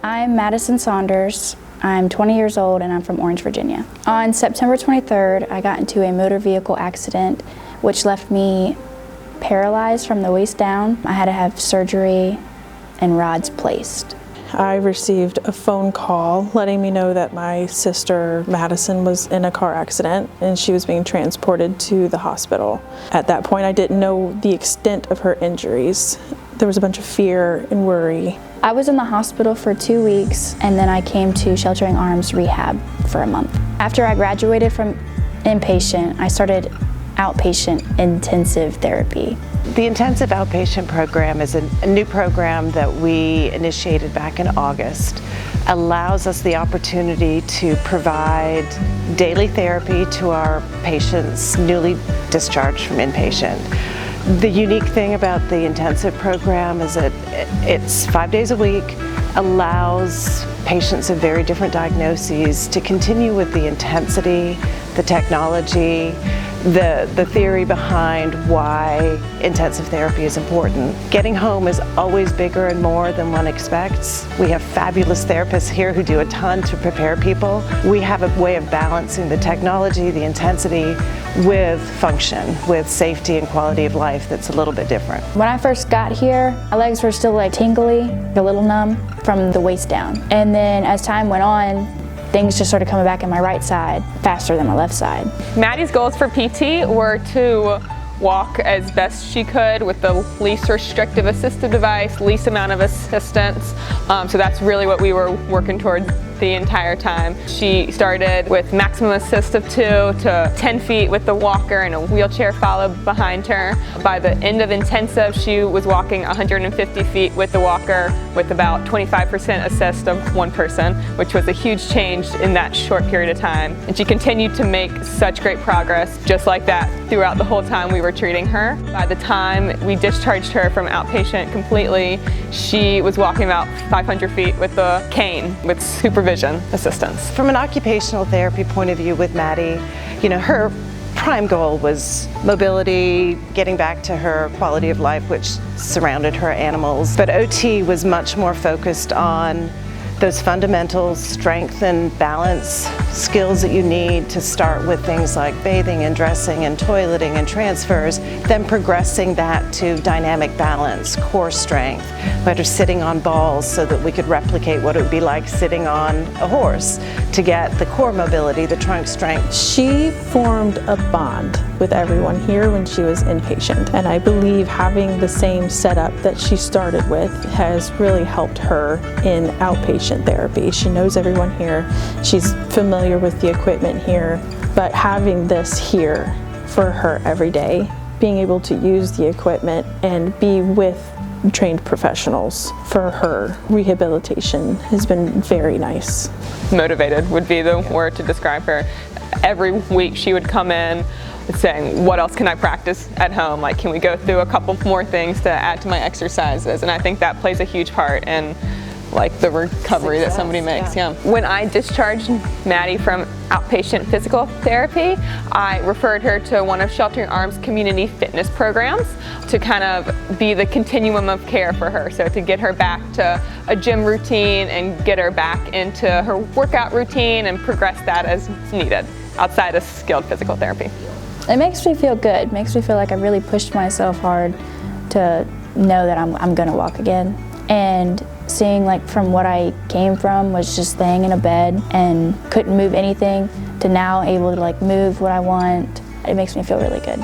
I'm Madison Saunders. I'm 20 years old and I'm from Orange, Virginia. On September 23rd, I got into a motor vehicle accident which left me paralyzed from the waist down. I had to have surgery and rods placed. I received a phone call letting me know that my sister Madison was in a car accident and she was being transported to the hospital. At that point, I didn't know the extent of her injuries. There was a bunch of fear and worry. I was in the hospital for 2 weeks and then I came to Sheltering Arms rehab for a month. After I graduated from inpatient, I started outpatient intensive therapy. The intensive outpatient program is a new program that we initiated back in August. Allows us the opportunity to provide daily therapy to our patients newly discharged from inpatient. The unique thing about the intensive program is that it's 5 days a week, allows patients of very different diagnoses to continue with the intensity, the technology, the theory behind why intensive therapy is important. Getting home is always bigger and more than one expects. We have fabulous therapists here who do a ton to prepare people. We have a way of balancing the technology, the intensity, with function, with safety and quality of life that's a little bit different. When I first got here, my legs were still like tingly, a little numb from the waist down. And then as time went on, things just started coming back in my right side faster than my left side. Maddie's goals for PT were to walk as best she could with the least restrictive assistive device, least amount of assistance. So that's really what we were working towards the entire time. She started with maximum assist of 2 to 10 feet with the walker and a wheelchair followed behind her. By the end of intensive, she was walking 150 feet with the walker with about 25% assist of one person, which was a huge change in that short period of time. And she continued to make such great progress just like that throughout the whole time we were treating her. By the time we discharged her from outpatient completely, she was walking about 500 feet with the cane with supervision assistance. From an occupational therapy point of view with Maddie, her prime goal was mobility, getting back to her quality of life, which surrounded her animals. But OT was much more focused on those fundamentals, strength and balance skills that you need to start with things like bathing and dressing and toileting and transfers, then progressing that to dynamic balance, core strength, whether sitting on balls so that we could replicate what it would be like sitting on a horse to get the core mobility, the trunk strength. She formed a bond with everyone here when she was inpatient, and I believe having the same setup that she started with has really helped her in outpatient therapy. She knows everyone here, she's familiar with the equipment here, but having this here for her every day, being able to use the equipment and be with trained professionals for her rehabilitation has been very nice. Motivated would be the word to describe her. Every week she would come in saying, what else can I practice at home? Like, can we go through a couple more things to add to my exercises? And I think that plays a huge part in the recovery that somebody makes. Yeah. When I discharged Maddie from outpatient physical therapy, I referred her to one of Sheltering Arms community fitness programs to kind of be the continuum of care for her. So to get her back to a gym routine and get her back into her workout routine and progress that as needed outside of skilled physical therapy. It makes me feel good. It makes me feel like I really pushed myself hard to know that I'm gonna walk again. And seeing from what I came from was just laying in a bed and couldn't move anything to now able to move what I want. It makes me feel really good.